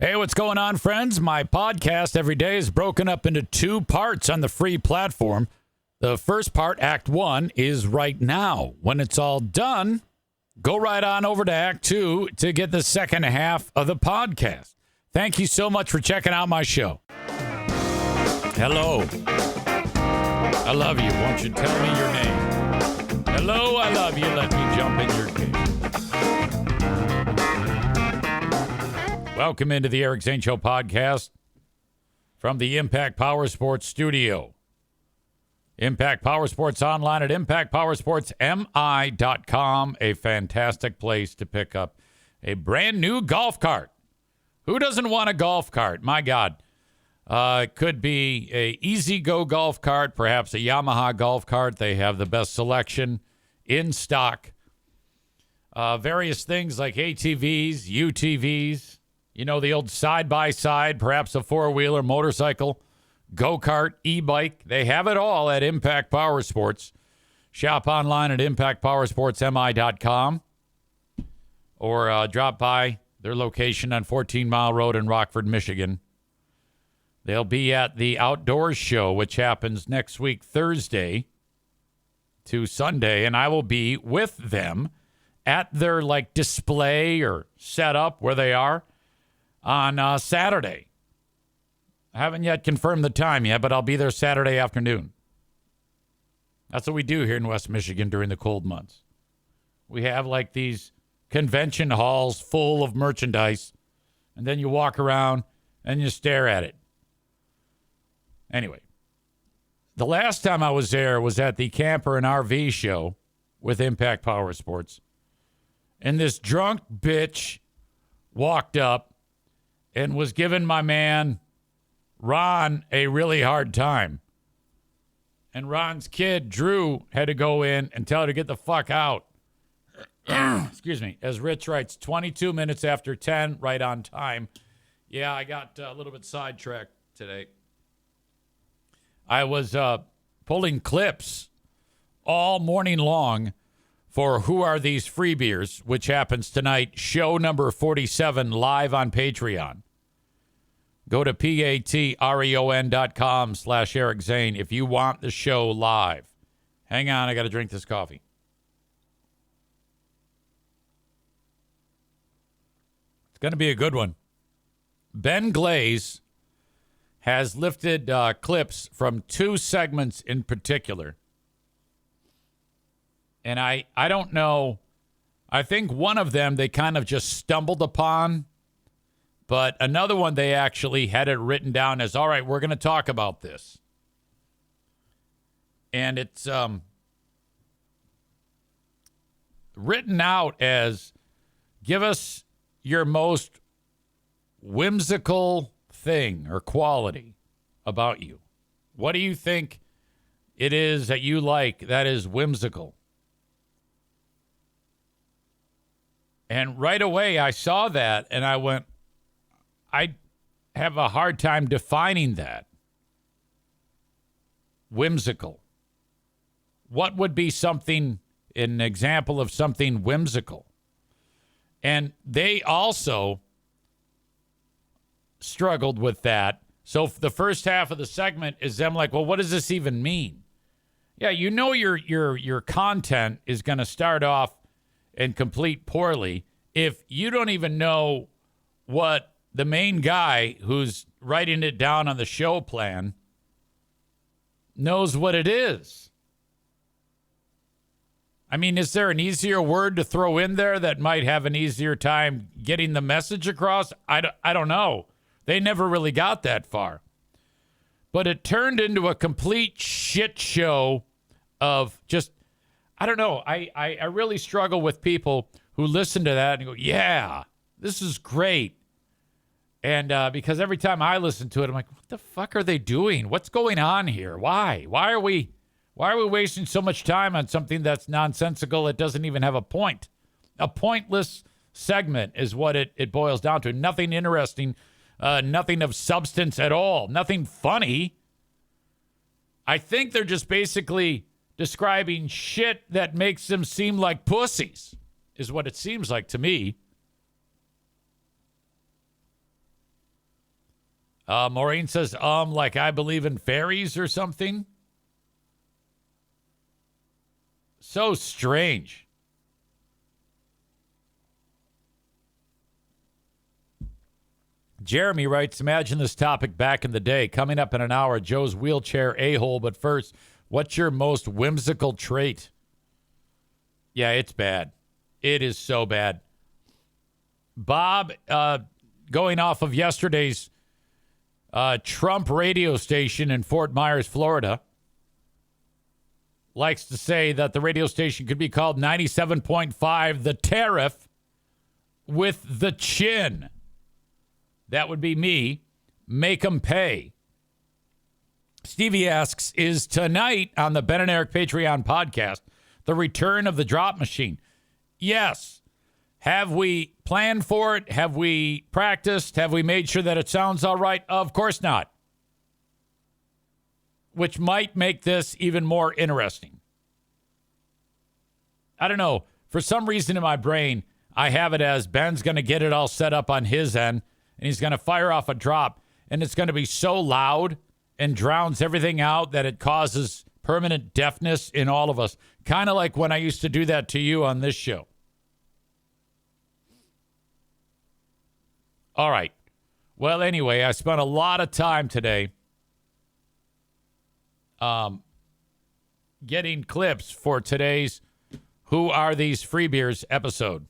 Hey, what's going on, friends? My podcast every day is broken up into two parts on the free platform. The first part, Act 1, is right now. When it's all done, go right on over to Act 2 to get the second half of the podcast. Thank you so much for checking out my show. Hello. I love you. Won't you tell me your name? Hello, I love you. Let me jump in your game. Welcome into the Eric Zane Show Podcast from the Impact Power Sports Studio. Impact Power Sports online at impactpowersportsmi.com. A fantastic place to pick up a brand new golf cart. Who doesn't want a golf cart? My God. It could be a EasyGo golf cart, perhaps a Yamaha golf cart. They have the best selection in stock. Various things like ATVs, UTVs, you know, the old side-by-side, perhaps a four-wheeler, motorcycle, go-kart, e-bike. They have it all at Impact Power Sports. Shop online at impactpowersportsmi.com or drop by their location on 14 Mile Road in Rockford, Michigan. They'll be at the Outdoors Show, which happens next week, Thursday to Sunday, and I will be with them at their display or setup where they are on Saturday. I haven't yet confirmed the time yet, but I'll be there Saturday afternoon. That's what we do here in West Michigan during the cold months. We have these convention halls full of merchandise, and then you walk around and you stare at it. Anyway, the last time I was there was at the Camper and RV show with Impact Power Sports. And this drunk bitch walked up and was giving my man Ron a really hard time. And Ron's kid, Drew, had to go in and tell her to get the fuck out. Excuse me. As Rich writes, 22 minutes after 10, right on time. Yeah, I got a little bit sidetracked today. I was pulling clips all morning long for Who Are These Free Beers, which happens tonight, show number 47, live on Patreon. Go to patreon.com/Eric Zane if you want the show live. Hang on, I got to drink this coffee. It's going to be a good one. Ben Glaze has lifted clips from two segments in particular. And I don't know. I think one of them they kind of just stumbled upon. But another one they actually had it written down as, all right, we're going to talk about this. And it's written out as, give us your most whimsical thing or quality about you. What do you think it is that you like that is whimsical? And right away I saw that and I went, I have a hard time defining that. Whimsical. What would be something, an example of something whimsical? And they also struggled with that. So the first half of the segment is them well, what does this even mean? Yeah, you know your content is going to start off and complete poorly if you don't even know what the main guy who's writing it down on the show plan knows what it is. I mean, is there an easier word to throw in there that might have an easier time getting the message across? I don't know. They never really got that far. But it turned into a complete shit show of just, I don't know. I really struggle with people who listen to that and go, yeah, this is great. And because every time I listen to it, I'm like, what the fuck are they doing? What's going on here? Why? Why are we wasting so much time on something that's nonsensical? It doesn't even have a point. A pointless segment is what it boils down to. Nothing interesting, nothing of substance at all, nothing funny. I think they're just basically describing shit that makes them seem like pussies, is what it seems like to me. Maureen says, like I believe in fairies or something. So strange. Jeremy writes, imagine this topic back in the day. Coming up in an hour, Joe's wheelchair a-hole. But first, what's your most whimsical trait? Yeah, it's bad. It is so bad. Bob, going off of yesterday's Trump radio station in Fort Myers, Florida, likes to say that the radio station could be called 97.5 The Tariff with the Chin. That would be me. Make 'em pay. Stevie asks, is tonight on the Ben and Eric Patreon podcast the return of the drop machine? Yes. Have we planned for it? Have we practiced? Have we made sure that it sounds all right? Of course not. Which might make this even more interesting. I don't know. For some reason in my brain, I have it as Ben's going to get it all set up on his end, and he's going to fire off a drop, and it's going to be so loud and drowns everything out that it causes permanent deafness in all of us. Kind of like when I used to do that to you on this show. All right. Well, anyway, I spent a lot of time today getting clips for today's Who Are These Free Beers episode.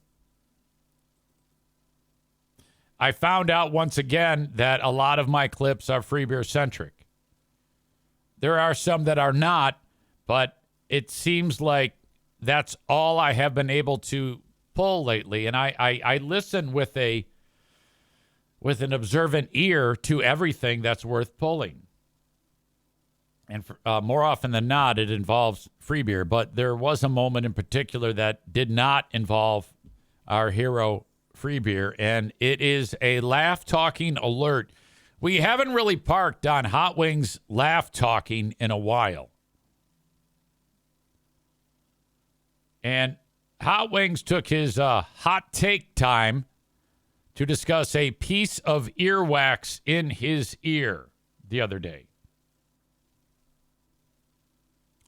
I found out once again that a lot of my clips are free beer centric. There are some that are not, but it seems like that's all I have been able to pull lately. And I listen with an observant ear to everything that's worth pulling. And more often than not, it involves free beer. But there was a moment in particular that did not involve our hero free beer, and it is a laugh talking alert. We haven't really parked on Hot Wings laugh talking in a while. And Hot Wings took his hot take time to discuss a piece of earwax in his ear the other day.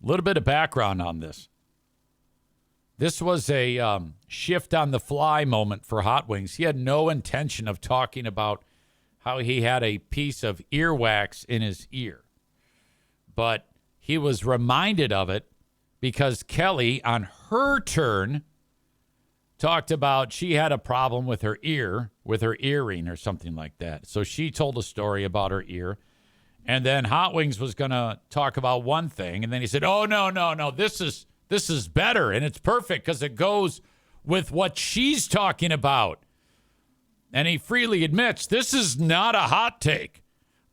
A little bit of background on this. This was a shift on the fly moment for Hot Wings. He had no intention of talking about how he had a piece of earwax in his ear. But he was reminded of it because Kelly, on her turn, talked about she had a problem with her ear, with her earring or something like that. So she told a story about her ear. And then Hot Wings was going to talk about one thing. And then he said, oh, no, this is better. And it's perfect because it goes with what she's talking about. And he freely admits this is not a hot take.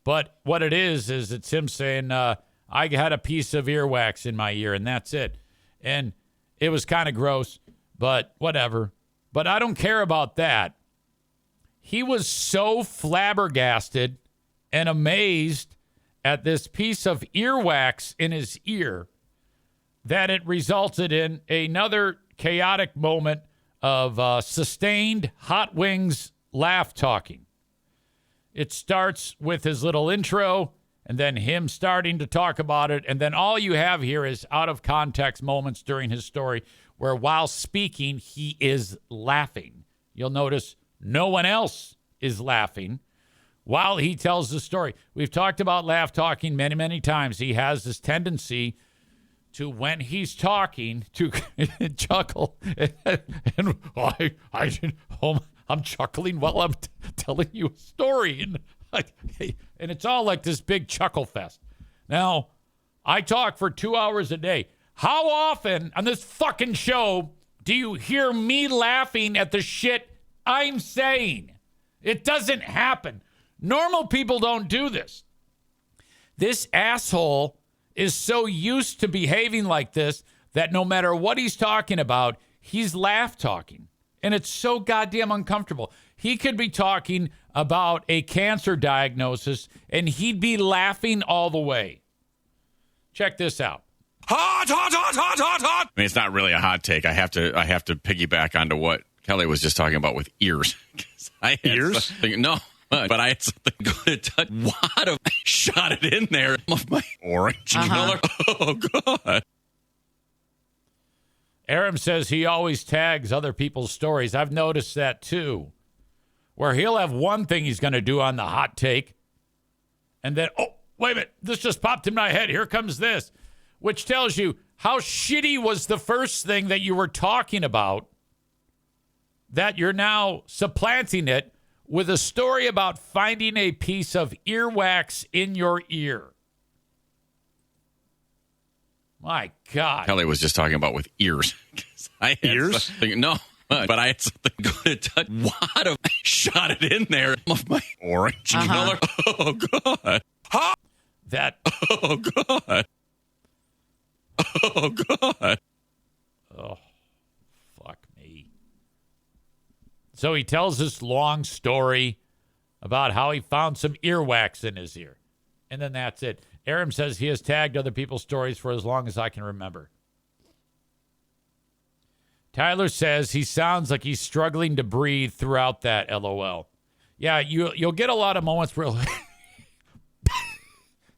But what it is it's him saying, I had a piece of earwax in my ear and that's it. And it was kind of gross, but whatever. But I don't care about that. He was so flabbergasted and amazed at this piece of earwax in his ear that it resulted in another chaotic moment of sustained Hot Wings laugh talking. It starts with his little intro and then him starting to talk about it. And then all you have here is out of context moments during his story where while speaking, he is laughing. You'll notice no one else is laughing while he tells the story. We've talked about laugh talking many, many times. He has this tendency to, when he's talking, to chuckle. And I'm chuckling while I'm telling you a story. And it's all like this big chuckle fest. Now, I talk for 2 hours a day. How often on this fucking show do you hear me laughing at the shit I'm saying? It doesn't happen. Normal people don't do this. This asshole is so used to behaving like this that no matter what he's talking about, he's laugh talking. And it's so goddamn uncomfortable. He could be talking about a cancer diagnosis and he'd be laughing all the way. Check this out. Hot. I mean, it's not really a hot take. I have to piggyback onto what Kelly was just talking about with ears. Ears? No. much, but I had something good to touch. What a shot it in there of my orange color. Oh, God. Aram says he always tags other people's stories. I've noticed that too, where he'll have one thing he's going to do on the hot take, and then, oh, wait a minute, this just popped in my head. Here comes this, which tells you how shitty was the first thing that you were talking about, that you're now supplanting it with a story about finding a piece of earwax in your ear. My God. Kelly was just talking about with ears. Ears? No, but I had something good to touch. What a shot it in there of my orange color. Oh, God. That. Oh, God. Oh, God. Oh, fuck me. So he tells this long story about how he found some earwax in his ear. And then that's it. Aram says he has tagged other people's stories for as long as I can remember. Tyler says he sounds like he's struggling to breathe throughout that, LOL. Yeah, you'll get a lot of moments where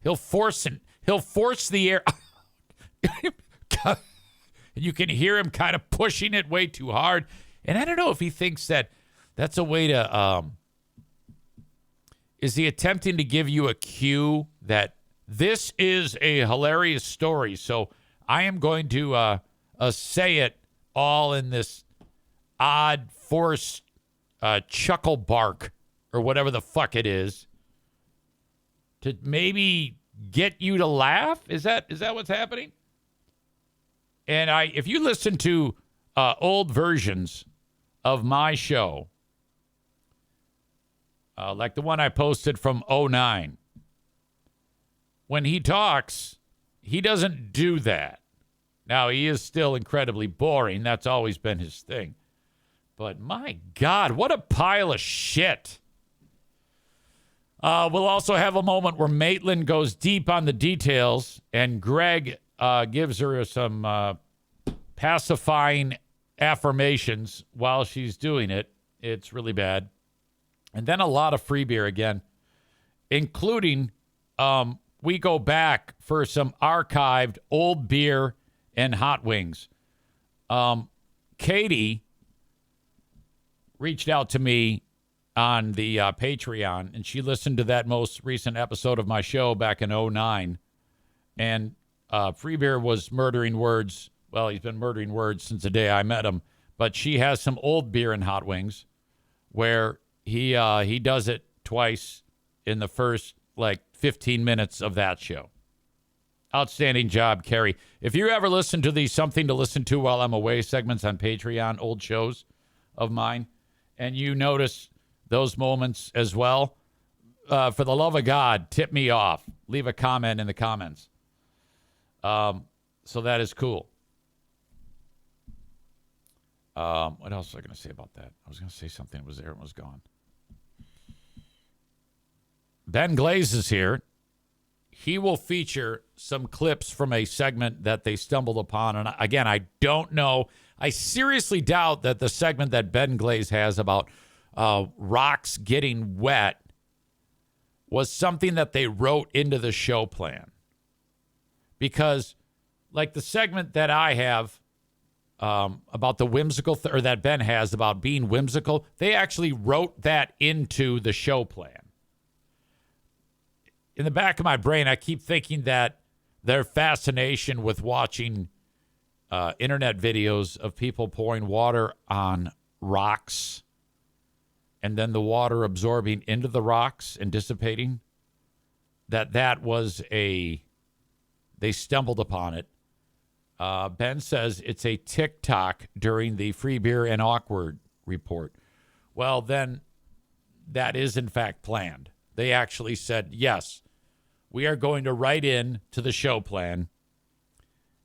he'll force the air. And you can hear him kind of pushing it way too hard. And I don't know if he thinks that that's a way to, is he attempting to give you a cue that this is a hilarious story, so I am going to say it all in this odd, forced chuckle bark or whatever the fuck it is to maybe get you to laugh? Is that what's happening? And if you listen to old versions of my show, like the one I posted from 2009, when he talks, he doesn't do that. Now, he is still incredibly boring. That's always been his thing. But my God, what a pile of shit. We'll also have a moment where Maitland goes deep on the details, and Greg gives her some pacifying affirmations while she's doing it. It's really bad. And then a lot of free beer again, including we go back for some archived old beer and hot wings. Katie reached out to me on the Patreon, and she listened to that most recent episode of my show back in 2009. And Free Beer was murdering words. Well, he's been murdering words since the day I met him. But she has some old beer and hot wings where he does it twice in the first, 15 minutes of that show. Outstanding job, Carrie. If you ever listen to these Something to Listen to While I'm Away segments on Patreon, old shows of mine, and you notice those moments as well, for the love of God, tip me off. Leave a comment in the comments. So that is cool. What else was I going to say about that? I was going to say something that was there and was gone. Ben Glaze is here. He will feature some clips from a segment that they stumbled upon. And again, I don't know. I seriously doubt that the segment that Ben Glaze has about rocks getting wet was something that they wrote into the show plan. Because, the segment that I have about the whimsical, or that Ben has about being whimsical, they actually wrote that into the show plan. In the back of my brain, I keep thinking that their fascination with watching internet videos of people pouring water on rocks and then the water absorbing into the rocks and dissipating, that was they stumbled upon it. Ben says it's a TikTok during the Free Beer and Awkward report. Well, then that is in fact planned. They actually said, yes, we are going to write in to the show plan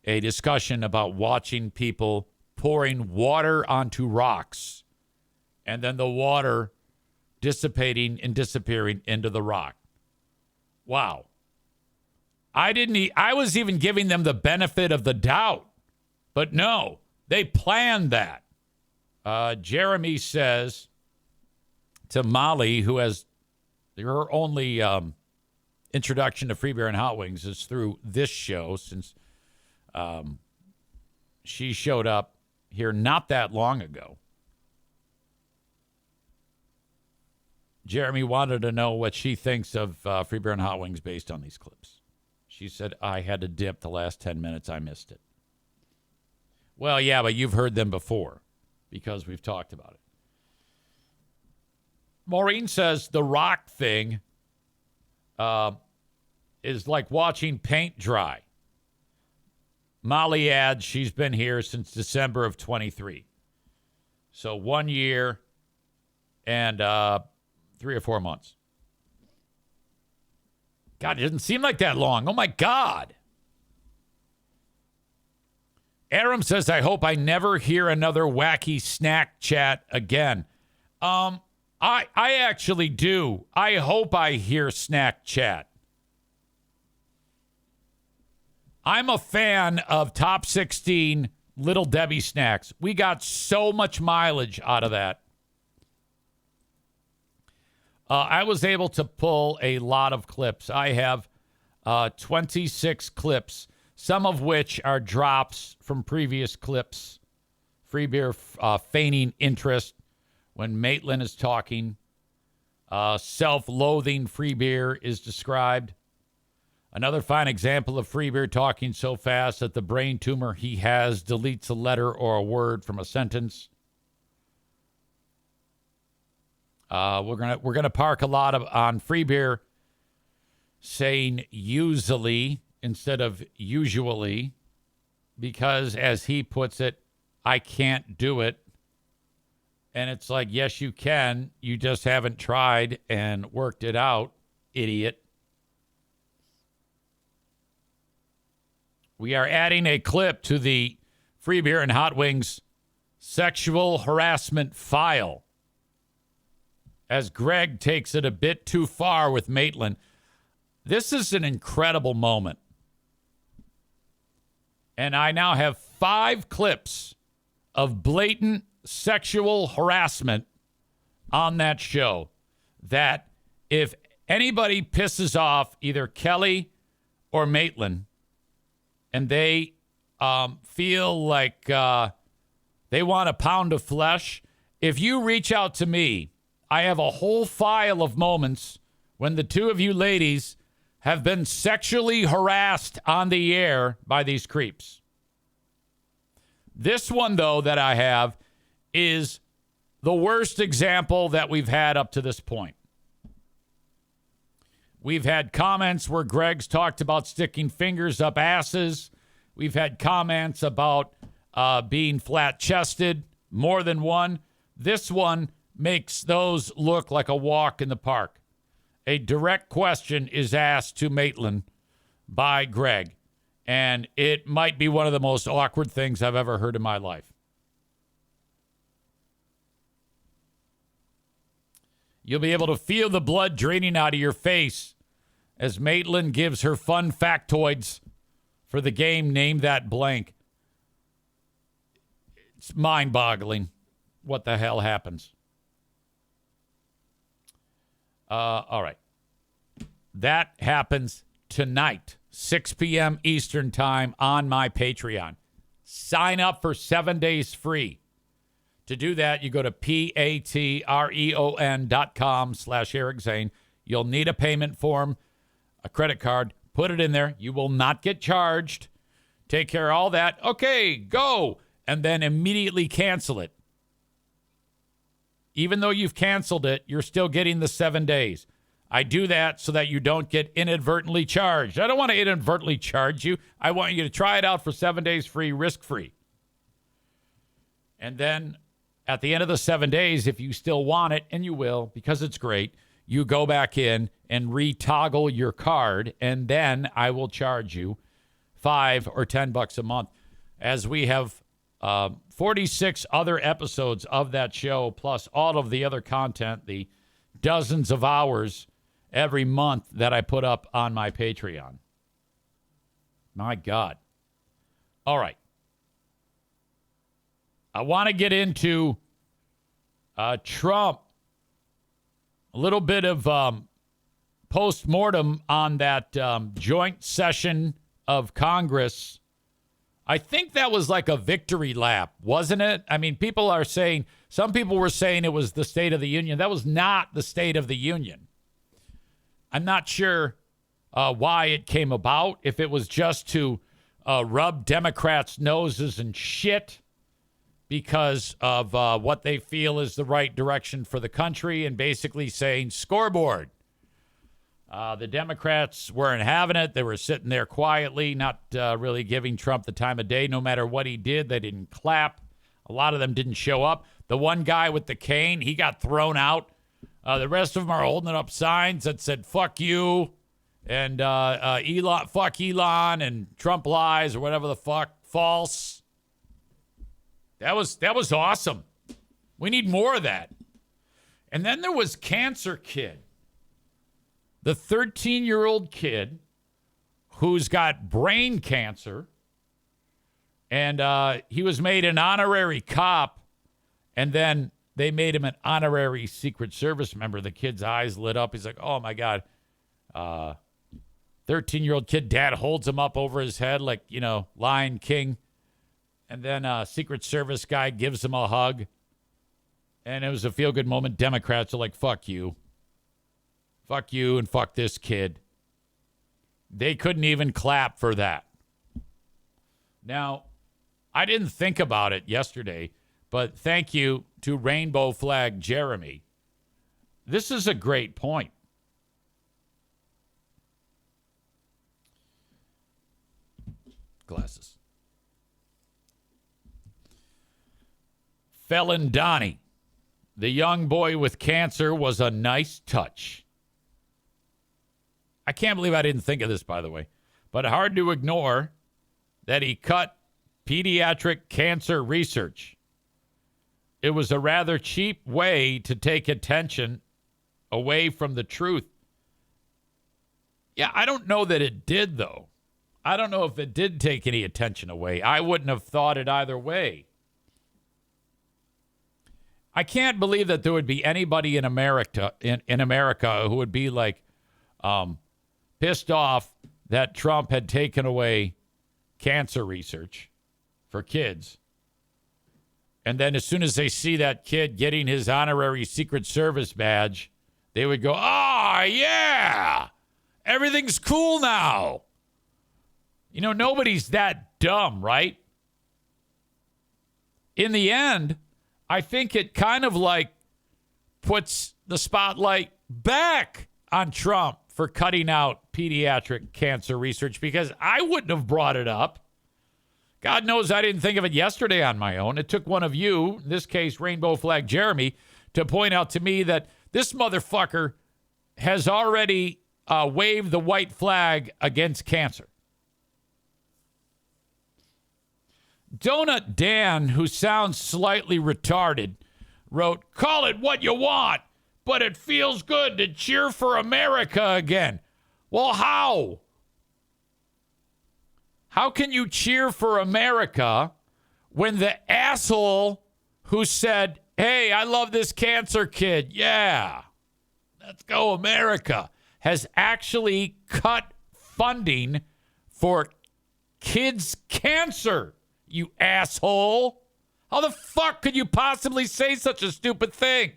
a discussion about watching people pouring water onto rocks and then the water dissipating and disappearing into the rock. Wow. I was even giving them the benefit of the doubt, but no, they planned that. Jeremy says to Molly, who has Her only introduction to free beer and hot wings is through this show, since she showed up here not that long ago. Jeremy wanted to know what she thinks of free beer and hot wings based on these clips. She said, I had to dip the last 10 minutes. I missed it. Well, yeah, but you've heard them before because we've talked about it. Maureen says the rock thing is like watching paint dry. Molly adds she's been here since December of 23. So 1 year and 3 or 4 months. God, it doesn't seem like that long. Oh, my God. Aram says, I hope I never hear another wacky snack chat again. I actually do. I hope I hear snack chat. I'm a fan of Top 16 Little Debbie snacks. We got so much mileage out of that. I was able to pull a lot of clips. I have 26 clips, some of which are drops from previous clips. Free beer feigning interest when Maitland is talking. Self-loathing free beer is described. Another fine example of free beer talking so fast that the brain tumor he has deletes a letter or a word from a sentence. We're gonna park a lot on free beer saying usually instead of usually, because as he puts it, I can't do it. And it's like, yes, you can. You just haven't tried and worked it out, idiot. We are adding a clip to the Free Beer and Hot Wings sexual harassment file as Greg takes it a bit too far with Maitland. This is an incredible moment. And I now have 5 clips of blatant sexual harassment on that show that if anybody pisses off either Kelly or Maitland and they feel like they want a pound of flesh, if you reach out to me, I have a whole file of moments when the two of you ladies have been sexually harassed on the air by these creeps. This one, though, that I have is the worst example that we've had up to this point. We've had comments where Greg's talked about sticking fingers up asses. We've had comments about being flat-chested, more than one. This one makes those look like a walk in the park. A direct question is asked to Maitland by Greg, and it might be one of the most awkward things I've ever heard in my life. You'll be able to feel the blood draining out of your face as Maitland gives her fun factoids for the game Name That Blank. It's mind-boggling what the hell happens. All right. That happens tonight, 6 p.m. Eastern time on my Patreon. Sign up for 7 days free. To do that, you go to patreon.com/Eric Zane. You'll need a payment form, a credit card. Put it in there. You will not get charged. Take care of all that. Okay, go. And then immediately cancel it. Even though you've canceled it, you're still getting the 7 days. I do that so that you don't get inadvertently charged. I don't want to inadvertently charge you. I want you to try it out for 7 days free, risk-free. And then at the end of the 7 days, if you still want it, and you will because it's great, you go back in and retoggle your card, and then I will charge you $5 or $10 a month. As we have 46 other episodes of that show, plus all of the other content, the dozens of hours every month that I put up on my Patreon. My God. All right. I want to get into Trump. A little bit of post-mortem on that joint session of Congress, I think that was like a victory lap, wasn't it? I mean, some people were saying it was the State of the Union. That was not the State of the Union. I'm not sure why it came about, if it was just to rub Democrats' noses and shit because of what they feel is the right direction for the country, and basically saying, scoreboard. The Democrats weren't having it. They were sitting there quietly, not really giving Trump the time of day. No matter what he did, they didn't clap. A lot of them didn't show up. The one guy with the cane, he got thrown out. The rest of them are holding up signs that said, fuck you, and Elon, fuck Elon, and Trump lies, or whatever the fuck, false. That was awesome. We need more of that. And then there was Cancer Kid. The 13-year-old kid who's got brain cancer, and he was made an honorary cop, and then they made him an honorary Secret Service member. The kid's eyes lit up. He's like, oh, my God. 13-year-old kid, dad holds him up over his head like, Lion King. And then a Secret Service guy gives him a hug. And it was a feel-good moment. Democrats are like, fuck you. Fuck you and fuck this kid. They couldn't even clap for that. Now, I didn't think about it yesterday, but thank you to Rainbow Flag Jeremy. This is a great point. Glasses. Felon Donnie, the young boy with cancer, was a nice touch. I can't believe I didn't think of this, by the way, but hard to ignore that he cut pediatric cancer research. It was a rather cheap way to take attention away from the truth. Yeah, I don't know that it did, though. I don't know if it did take any attention away. I wouldn't have thought it either way. I can't believe that there would be anybody in America who would be like pissed off that Trump had taken away cancer research for kids. And then as soon as they see that kid getting his honorary Secret Service badge, they would go, oh, yeah, everything's cool now. Nobody's that dumb, right? In the end, I think it kind of like puts the spotlight back on Trump for cutting out pediatric cancer research, because I wouldn't have brought it up. God knows I didn't think of it yesterday on my own. It took one of you, in this case, Rainbow Flag Jeremy, to point out to me that this motherfucker has already waved the white flag against cancer. Donut Dan, who sounds slightly retarded, wrote, call it what you want, but it feels good to cheer for America again. Well, how? How can you cheer for America when the asshole who said, hey, I love this cancer kid, yeah, let's go America, has actually cut funding for kids' cancer? You asshole. How the fuck could you possibly say such a stupid thing?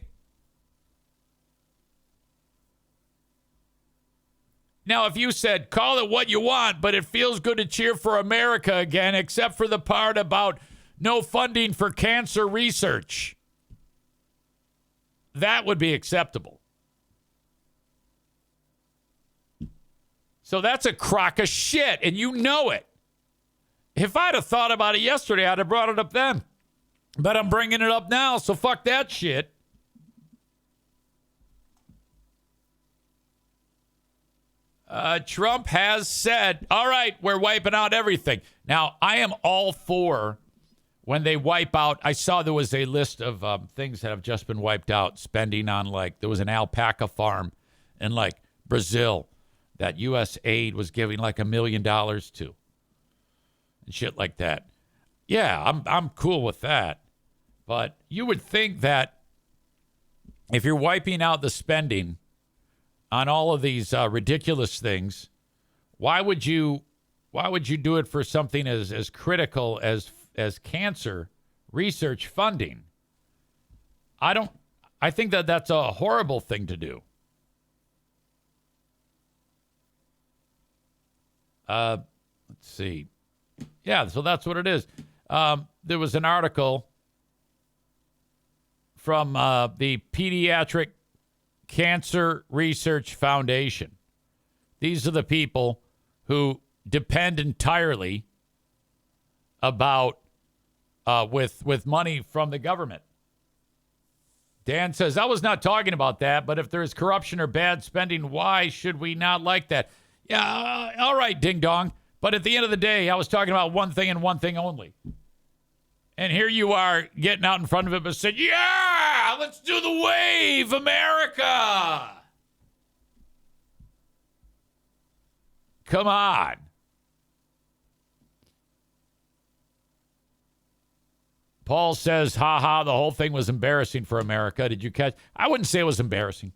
Now, if you said, call it what you want, but it feels good to cheer for America again, except for the part about no funding for cancer research, that would be acceptable. So that's a crock of shit, and you know it. If I'd have thought about it yesterday, I'd have brought it up then. But I'm bringing it up now, so fuck that shit. Trump has said, all right, we're wiping out everything. Now, I am all for when they wipe out. I saw there was a list of things that have just been wiped out, spending on, like, there was an alpaca farm in, like, Brazil that U.S. aid was giving, like, $1 million to. And shit like that. Yeah, I'm cool with that. But you would think that if you're wiping out the spending on all of these ridiculous things, why would you do it for something as critical as cancer research funding? I think that's a horrible thing to do. Let's see. Yeah, so that's what it is. There was an article from the Pediatric Cancer Research Foundation. These are the people who depend entirely about with money from the government. Dan says, I was not talking about that, but if there's corruption or bad spending, why should we not like that? Yeah, all right, ding dong. But at the end of the day, I was talking about one thing and one thing only. And here you are getting out in front of it and said, yeah, let's do the wave, America. Come on. Paul says, ha, the whole thing was embarrassing for America. Did you catch? I wouldn't say it was embarrassing.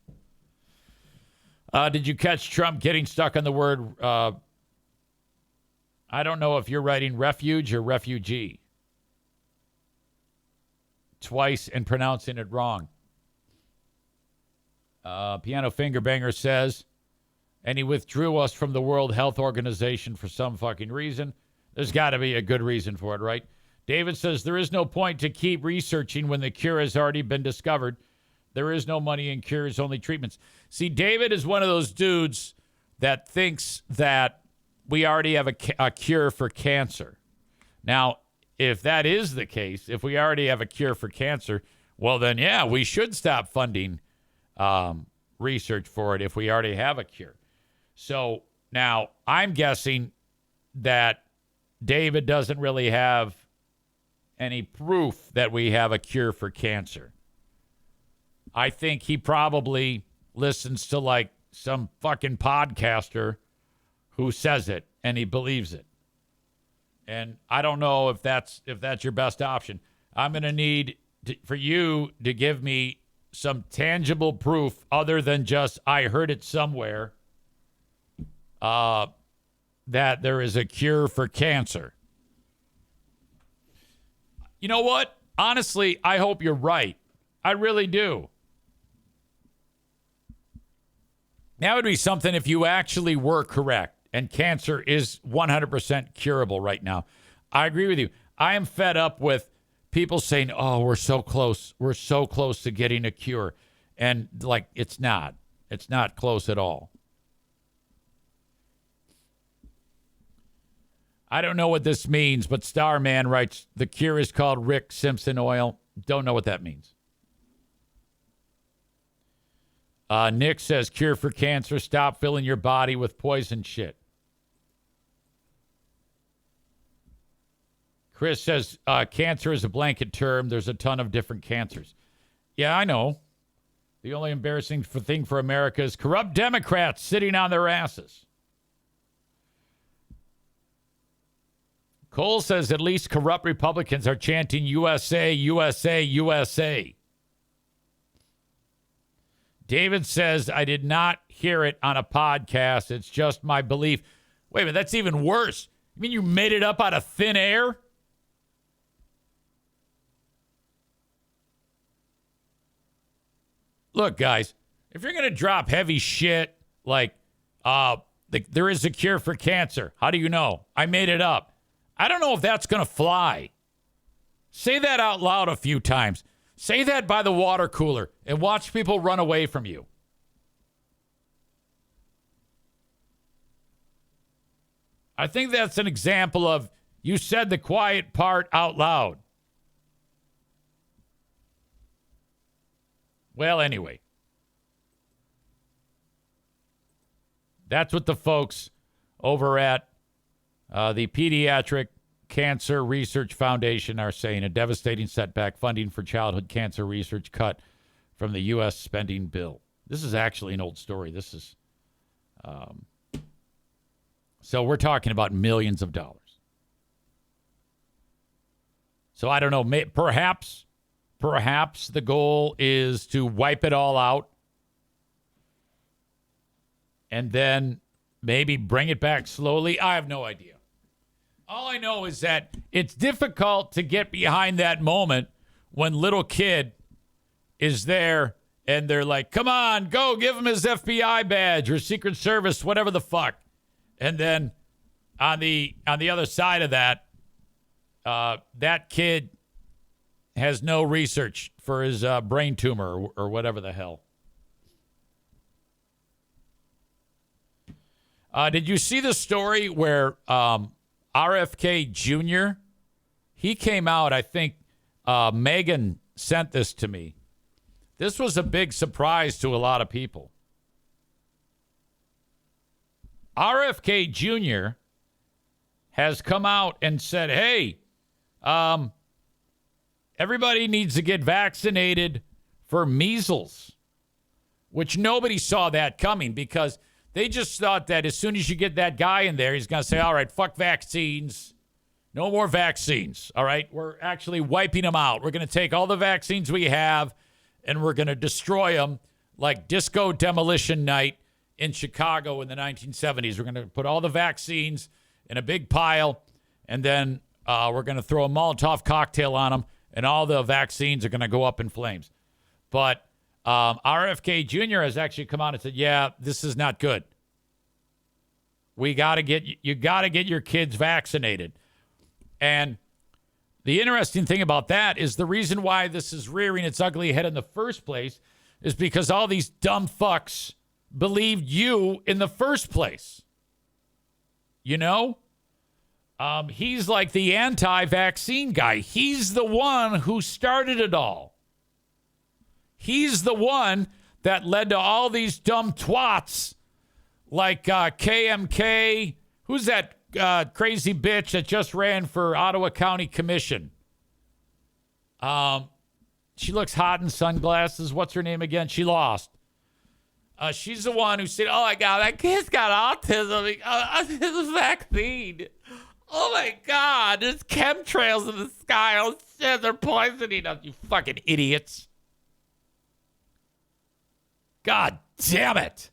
Did you catch Trump getting stuck on the word, I don't know if you're writing refuge or refugee. Twice and pronouncing it wrong. Piano Finger Banger says, and he withdrew us from the World Health Organization for some fucking reason. There's got to be a good reason for it, right? David says, there is no point to keep researching when the cure has already been discovered. There is no money in cures, only treatments. See, David is one of those dudes that thinks that we already have a cure for cancer. Now, if that is the case, if we already have a cure for cancer, well, then, yeah, we should stop funding research for it if we already have a cure. So now I'm guessing that David doesn't really have any proof that we have a cure for cancer. I think he probably listens to like some fucking podcaster who says it and he believes it. And I don't know if that's your best option. I'm going to need for you to give me some tangible proof other than just I heard it somewhere that there is a cure for cancer. You know what? Honestly, I hope you're right. I really do. That would be something if you actually were correct and cancer is 100% curable right now. I agree with you. I am fed up with people saying, oh, we're so close. We're so close to getting a cure. And like, it's not. It's not close at all. I don't know what this means, but Starman writes, the cure is called Rick Simpson oil. Don't know what that means. Nick says, cure for cancer, stop filling your body with poison shit. Chris says, cancer is a blanket term. There's a ton of different cancers. Yeah, I know. The only embarrassing thing for America is corrupt Democrats sitting on their asses. Cole says at least corrupt Republicans are chanting USA, USA, USA. David says, I did not hear it on a podcast. It's just my belief. Wait a minute, that's even worse. You mean you made it up out of thin air? Look, guys, if you're going to drop heavy shit like there is a cure for cancer, how do you know? I made it up. I don't know if that's going to fly. Say that out loud a few times. Say that by the water cooler and watch people run away from you. I think that's an example of you said the quiet part out loud. Well, anyway. That's what the folks over at the Pediatric Cancer Research Foundation are saying. A devastating setback, funding for childhood cancer research cut from the U.S. spending bill. This is actually an old story. This is, so we're talking about millions of dollars. So I don't know, perhaps the goal is to wipe it all out and then maybe bring it back slowly. I have no idea. All I know is that it's difficult to get behind that moment when little kid is there and they're like, come on, go give him his FBI badge or Secret Service, whatever the fuck. And then on the other side of that, that kid has no research for his brain tumor or whatever the hell. Did you see the story where RFK Jr., he came out, I think Megan sent this to me. This was a big surprise to a lot of people. RFK Jr. has come out and said, hey, everybody needs to get vaccinated for measles, which nobody saw that coming because they just thought that as soon as you get that guy in there, he's going to say, all right, fuck vaccines. No more vaccines. All right. We're actually wiping them out. We're going to take all the vaccines we have and we're going to destroy them like Disco Demolition Night in Chicago in the 1970s. We're going to put all the vaccines in a big pile and then we're going to throw a Molotov cocktail on them and all the vaccines are going to go up in flames. But RFK Jr. has actually come out and said, yeah, this is not good. You got to get your kids vaccinated. And the interesting thing about that is the reason why this is rearing its ugly head in the first place is because all these dumb fucks believed you in the first place. You know? He's like the anti-vaccine guy. He's the one who started it all. He's the one that led to all these dumb twats like KMK. Who's that crazy bitch that just ran for Ottawa County Commission? She looks hot in sunglasses. What's her name again? She lost. She's the one who said, oh, my God, that kid's got autism. His vaccine. Oh, my God, there's chemtrails in the sky. Oh, shit, they're poisoning us, you fucking idiots. God damn it.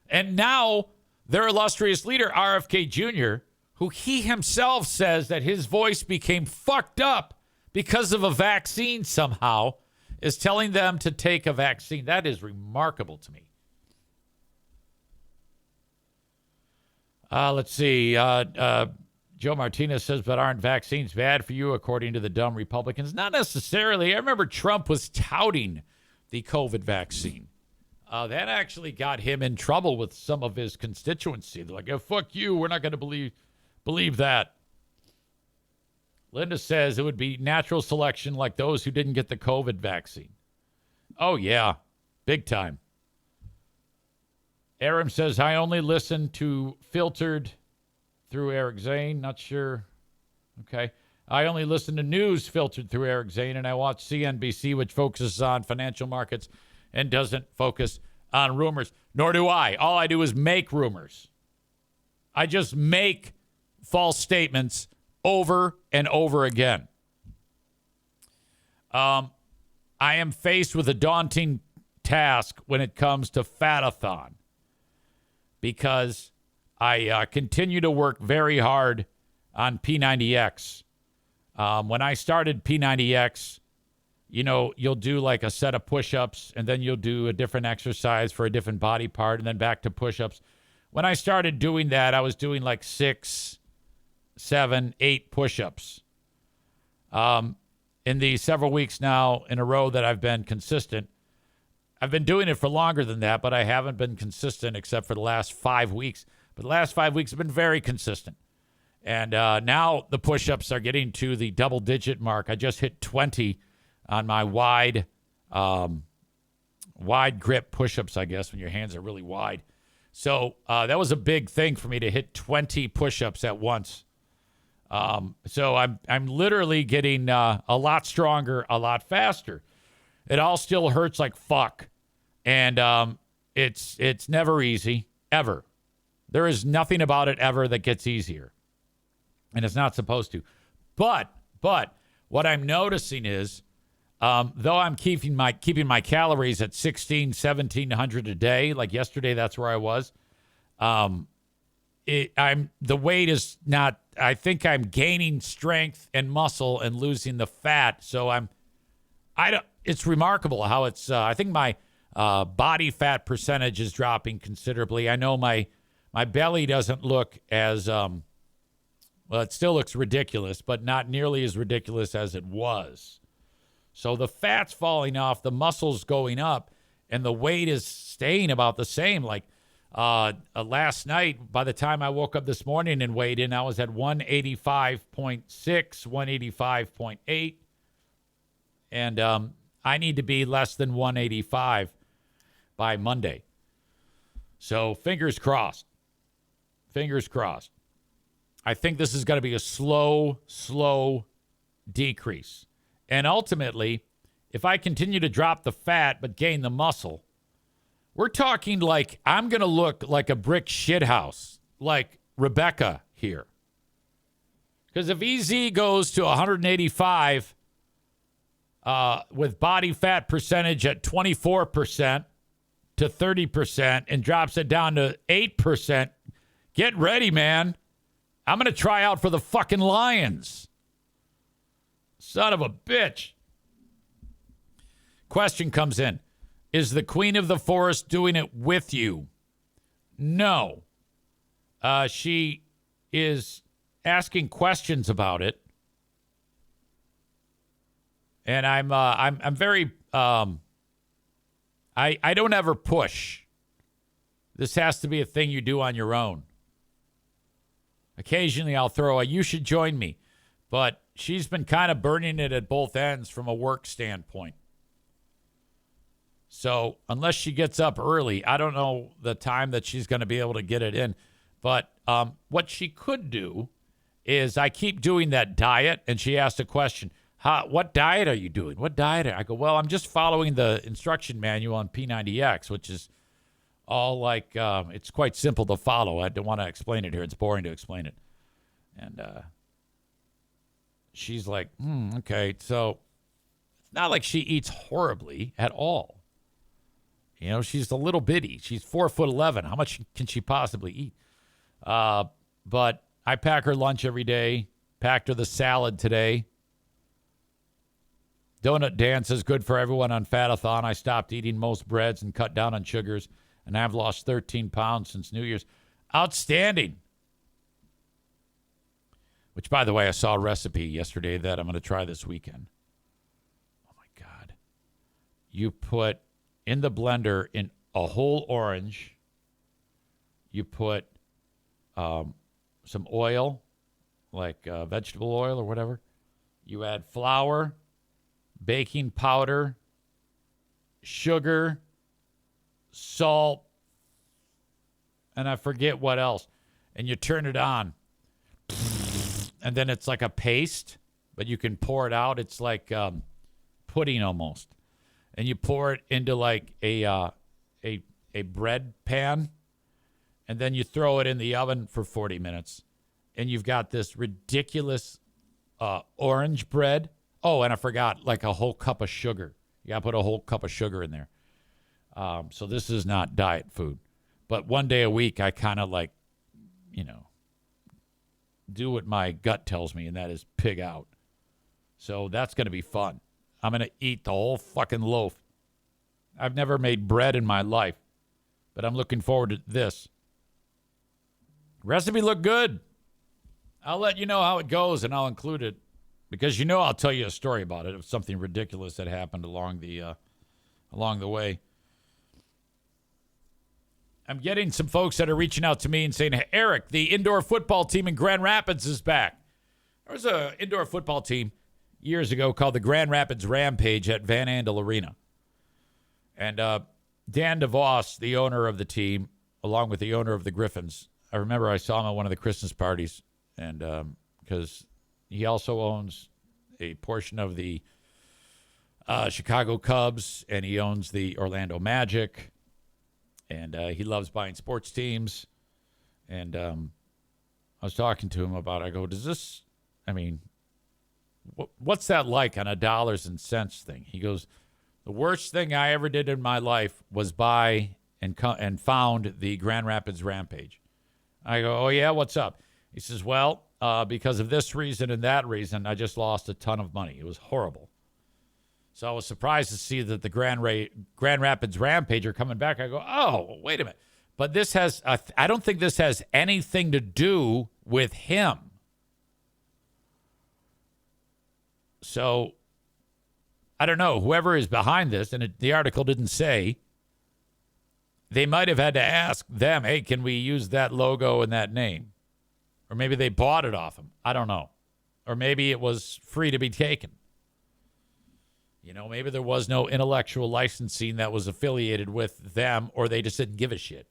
And now their illustrious leader, RFK Jr., who he himself says that his voice became fucked up because of a vaccine somehow, is telling them to take a vaccine. That is remarkable to me. Let's see. Joe Martinez says, but aren't vaccines bad for you, according to the dumb Republicans? Not necessarily. I remember Trump was touting the COVID vaccine. That actually got him in trouble with some of his constituency. They're like, oh, fuck you. We're not going to believe that. Linda says it would be natural selection like those who didn't get the COVID vaccine. Oh, yeah. Big time. Aram says, I only listen to filtered through Eric Zane. Not sure. Okay. I only listen to news filtered through Eric Zane, and I watch CNBC, which focuses on financial markets and doesn't focus on rumors. Nor do I. All I do is make rumors. I just make false statements over and over again. I am faced with a daunting task when it comes to Fatathon because I continue to work very hard on P90X. When I started P90X, you know, you'll do like a set of push-ups and then you'll do a different exercise for a different body part and then back to push-ups. When I started doing that, I was doing like 6, 7, 8 push-ups. In the several weeks now in a row that I've been consistent, I've been doing it for longer than that, but I haven't been consistent except for the last 5 weeks. But the last 5 weeks have been very consistent. And now the push-ups are getting to the double-digit mark. I just hit 20 on my wide grip push-ups, I guess, when your hands are really wide. So that was a big thing for me to hit 20 push-ups at once. So I'm literally getting a lot stronger, a lot faster. It all still hurts like fuck, and it's never easy, ever. There is nothing about it ever that gets easier, and it's not supposed to. But what I'm noticing is, though I'm keeping my calories at 1,700 a day, like yesterday, that's where I was. The weight is not. I think I'm gaining strength and muscle and losing the fat. So it's remarkable how it's. I think my body fat percentage is dropping considerably. I know my belly doesn't look as well. It still looks ridiculous, but not nearly as ridiculous as it was. So the fat's falling off, the muscle's going up, and the weight is staying about the same. Like last night, by the time I woke up this morning and weighed in, I was at 185.6, 185.8. And I need to be less than 185 by Monday. So fingers crossed. Fingers crossed. I think this is going to be a slow decrease. And ultimately, if I continue to drop the fat but gain the muscle, we're talking like I'm going to look like a brick shithouse, like Rebecca here. Because if EZ goes to 185 with body fat percentage at 24% to 30% and drops it down to 8%, get ready, man. I'm going to try out for the fucking Lions. Son of a bitch. Question comes in. Is the Queen of the Forest doing it with you? No. She is asking questions about it. And I'm very I don't ever push. This has to be a thing you do on your own. Occasionally I'll throw a, you should join me. But she's been kind of burning it at both ends from a work standpoint. So unless she gets up early, I don't know the time that she's going to be able to get it in. But what she could do is I keep doing that diet, and she asked a question. What diet are you doing? What diet? I go, well, I'm just following the instruction manual on P90X, which is all like, it's quite simple to follow. I don't want to explain it here. It's boring to explain it. And she's like, okay. So it's not like she eats horribly at all. You know, she's a little bitty. She's 4'11". How much can she possibly eat? But I pack her lunch every day. Packed her the salad today. Donut Dance is good for everyone on Fatathon. I stopped eating most breads and cut down on sugars, and I've lost 13 pounds since New Year's. Outstanding. Which, by the way, I saw a recipe yesterday that I'm going to try this weekend. Oh, my God. You put in the blender in a whole orange. You put some oil, like vegetable oil or whatever. You add flour, baking powder, sugar, salt, and I forget what else. And you turn it on. And then it's like a paste, but you can pour it out. It's like pudding almost. And you pour it into like a bread pan, and then you throw it in the oven for 40 minutes. And you've got this ridiculous orange bread. Oh, and I forgot, like a whole cup of sugar. You got to put a whole cup of sugar in there. So this is not diet food. But one day a week, I kind of like, do what my gut tells me, and that is pig out. So that's going to be fun. I'm going to eat the whole fucking loaf. I've never made bread in my life, but I'm looking forward to this. Recipe looked good. I'll let you know how it goes, and I'll include it because I'll tell you a story about it of something ridiculous that happened along the way. I'm getting some folks that are reaching out to me and saying, hey, Eric, the indoor football team in Grand Rapids is back. There was an indoor football team years ago called the Grand Rapids Rampage at Van Andel Arena. And Dan DeVos, the owner of the team, along with the owner of the Griffins, I remember I saw him at one of the Christmas parties, and because he also owns a portion of the Chicago Cubs, and he owns the Orlando Magic, and he loves buying sports teams. And I was talking to him about it. I go, what's that like on a dollars and cents thing? He goes, the worst thing I ever did in my life was buy and found the Grand Rapids Rampage. I go, oh, yeah, what's up? He says, well, because of this reason and that reason, I just lost a ton of money. It was horrible. So I was surprised to see that the Grand Rapids Rampage are coming back. I go, oh, wait a minute. But this has, I don't think this has anything to do with him. So I don't know. Whoever is behind this, and the article didn't say, they might have had to ask them, hey, can we use that logo and that name? Or maybe they bought it off him. I don't know. Or maybe it was free to be taken. You know, maybe there was no intellectual licensing that was affiliated with them, or they just didn't give a shit.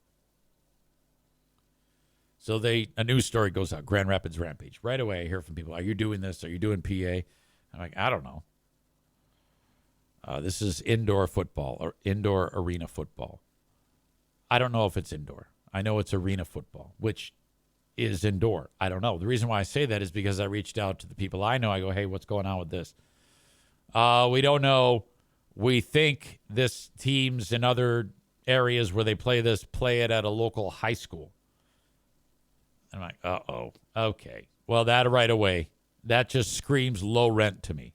So a news story goes out, Grand Rapids Rampage. Right away, I hear from people, are you doing this? Are you doing PA? I'm like, I don't know. This is indoor football or indoor arena football. I don't know if it's indoor. I know it's arena football, which is indoor. I don't know. The reason why I say that is because I reached out to the people I know. I go, hey, what's going on with this? We don't know. We think this teams in other areas where they play it at a local high school. I'm like, uh-oh. Okay. Well, that right away, that just screams low rent to me.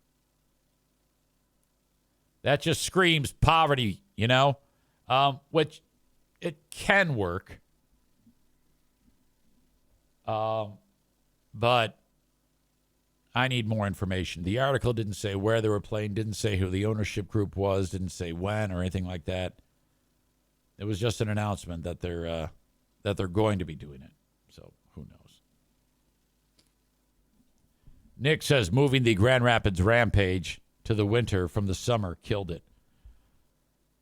That just screams poverty, you know, which it can work. But I need more information. The article didn't say where they were playing, didn't say who the ownership group was, didn't say when or anything like that. It was just an announcement that they're going to be doing it. So who knows? Nick says moving the Grand Rapids Rampage to the winter from the summer killed it.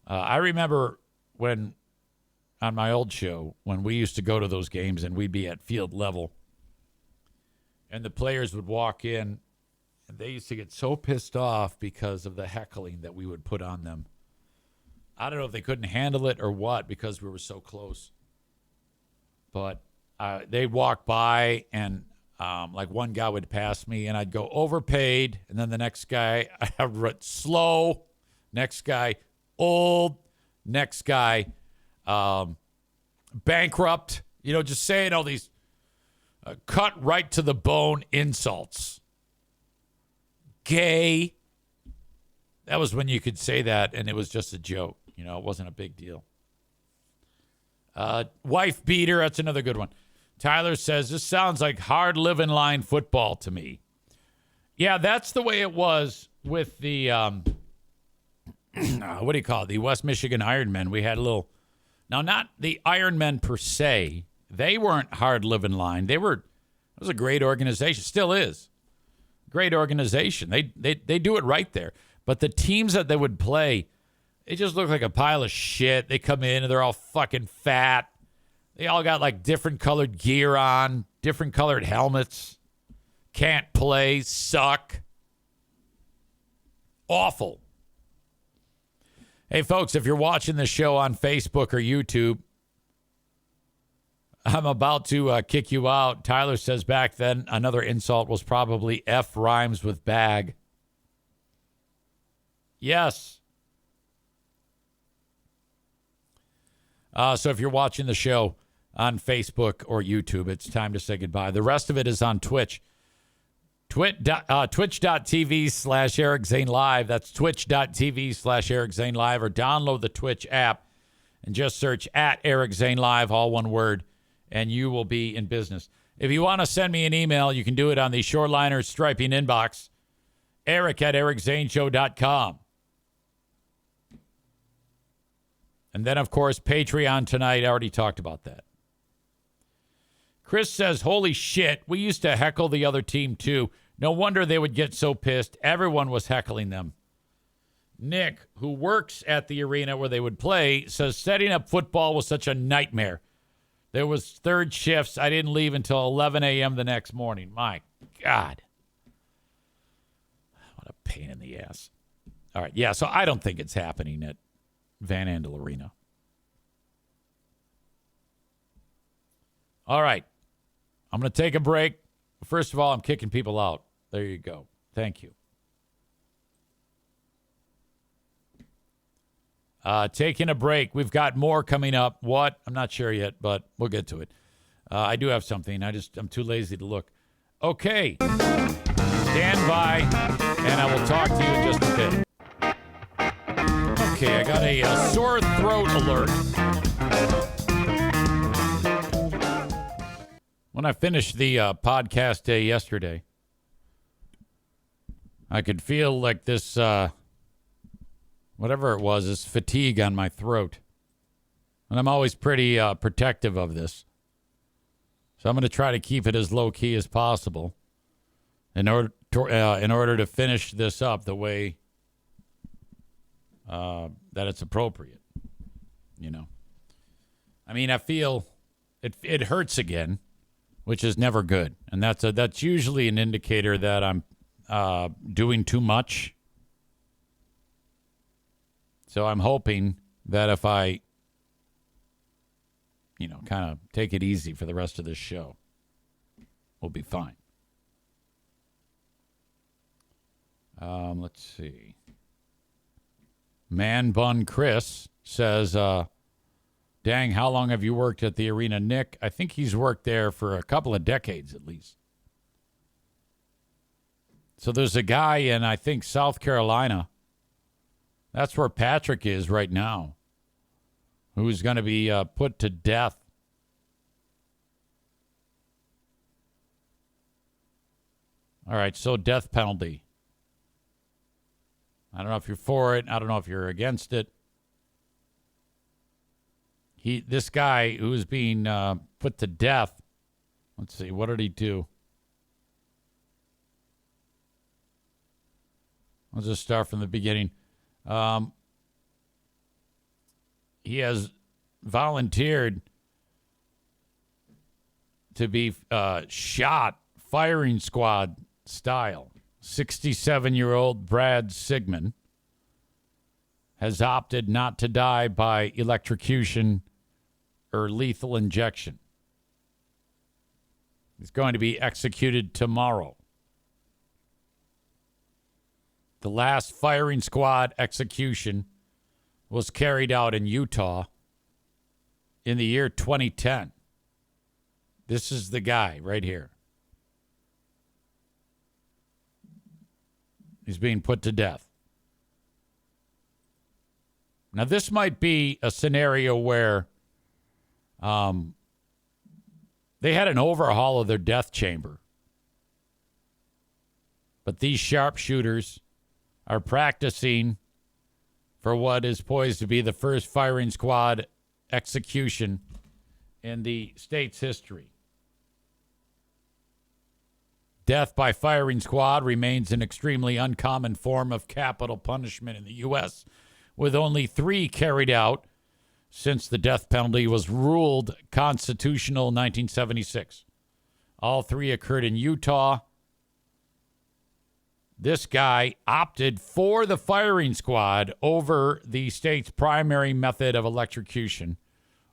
I remember when on my old show when we used to go to those games and we'd be at field level and the players would walk in and they used to get so pissed off because of the heckling that we would put on them. I don't know if they couldn't handle it or what because we were so close. But they'd walk by and like one guy would pass me and I'd go overpaid. And then the next guy, I would slow. Next guy, old. Next guy, bankrupt. You know, just saying all these cut right to the bone insults. Gay. That was when you could say that and it was just a joke. You know, it wasn't a big deal. Wife beater. That's another good one. Tyler says, this sounds like hard living line football to me. Yeah, that's the way it was with the, what do you call it? The West Michigan Ironmen. We had a little, now not the Ironmen per se. They weren't hard living line. It was a great organization. Still is. Great organization. They do it right there. But the teams that they would play, they just look like a pile of shit. They come in and they're all fucking fat. They all got like different colored gear on, different colored helmets. Can't play, suck. Awful. Hey, folks, if you're watching the show on Facebook or YouTube, I'm about to kick you out. Tyler says back then another insult was probably F rhymes with bag. Yes. So if you're watching the show on Facebook or YouTube, it's time to say goodbye. The rest of it is on Twitch. Twitch.tv/Eric Zane Live. That's twitch.tv/Eric Zane Live. Or download the Twitch app and just search at Eric Zane Live, all one word, and you will be in business. If you want to send me an email, you can do it on the Shoreliner Striping inbox, eric@ericzaneshow.com. And then, of course, Patreon tonight. I already talked about that. Chris says, holy shit, we used to heckle the other team too. No wonder they would get so pissed. Everyone was heckling them. Nick, who works at the arena where they would play, says setting up football was such a nightmare. There was third shifts. I didn't leave until 11 a.m. the next morning. My God. What a pain in the ass. All right, yeah, so I don't think it's happening at Van Andel Arena. All right. I'm going to take a break. First of all, I'm kicking people out. There you go. Thank you. Taking a break. We've got more coming up. What? I'm not sure yet, but we'll get to it. I do have something. I'm too lazy to look. Okay. Stand by, and I will talk to you in just a bit. Okay, I got a sore throat alert. When I finished the podcast day yesterday, I could feel like this, whatever it was, this fatigue on my throat. And I'm always pretty protective of this. So I'm going to try to keep it as low-key as possible in order to finish this up the way that it's appropriate. You know, I mean, I feel it hurts again, which is never good, and that's usually an indicator that I'm doing too much. So I'm hoping that if I, kind of take it easy for the rest of this show, we'll be fine. Let's see. Man Bun Chris says, dang, how long have you worked at the arena, Nick? I think he's worked there for a couple of decades at least. So there's a guy in, I think, South Carolina. That's where Patrick is right now, who's going to be put to death. All right, so death penalty. I don't know if you're for it. I don't know if you're against it. This guy who's being put to death, let's see, what did he do? I'll just start from the beginning. He has volunteered to be shot firing squad style. 67-year-old Brad Sigmund has opted not to die by electrocution or lethal injection. He's going to be executed tomorrow. The last firing squad execution was carried out in Utah in the year 2010. This is the guy right here. He's being put to death. Now, this might be a scenario where they had an overhaul of their death chamber. But these sharpshooters are practicing for what is poised to be the first firing squad execution in the state's history. Death by firing squad remains an extremely uncommon form of capital punishment in the U.S., with only 3 carried out since the death penalty was ruled constitutional in 1976. All 3 occurred in Utah. This guy opted for the firing squad over the state's primary method of electrocution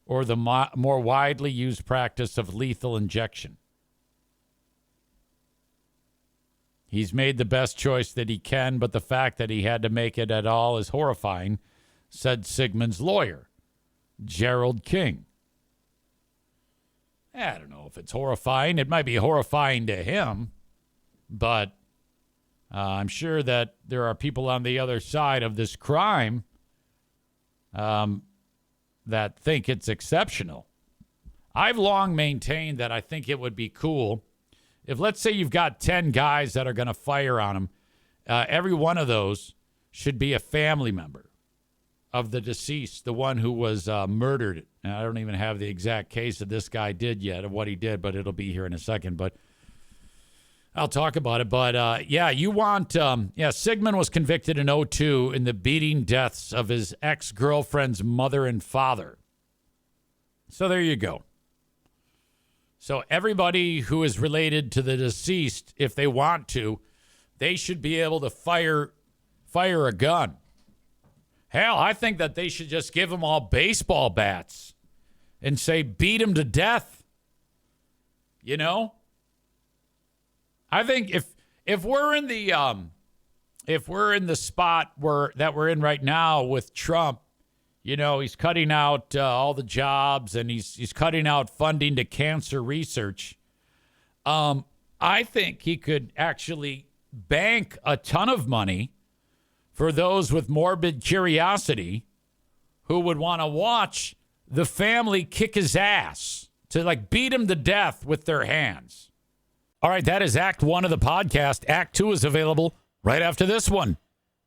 or the more widely used practice of lethal injection. He's made the best choice that he can, but the fact that he had to make it at all is horrifying, said Sigmund's lawyer, Gerald King. I don't know if it's horrifying. It might be horrifying to him, but I'm sure that there are people on the other side of this crime that think it's exceptional. I've long maintained that I think it would be cool if, let's say, you've got 10 guys that are going to fire on him. Every one of those should be a family member of the deceased, the one who was murdered. And I don't even have the exact case that this guy did yet, of what he did, but it'll be here in a second. But I'll talk about it. But, you want... Sigmund was convicted in 2002 in the beating deaths of his ex-girlfriend's mother and father. So there you go. So everybody who is related to the deceased, if they want to, they should be able to fire a gun. Hell, I think that they should just give them all baseball bats and say, beat them to death. You know? I think if we're in the spot that we're in right now with Trump You know, he's cutting out all the jobs, and he's cutting out funding to cancer research. I think he could actually bank a ton of money for those with morbid curiosity who would want to watch the family kick his ass, to like beat him to death with their hands. All right, that is Act 1 of the podcast. Act 2 is available right after this one.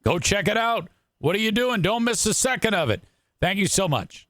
Go check it out. What are you doing? Don't miss a second of it. Thank you so much.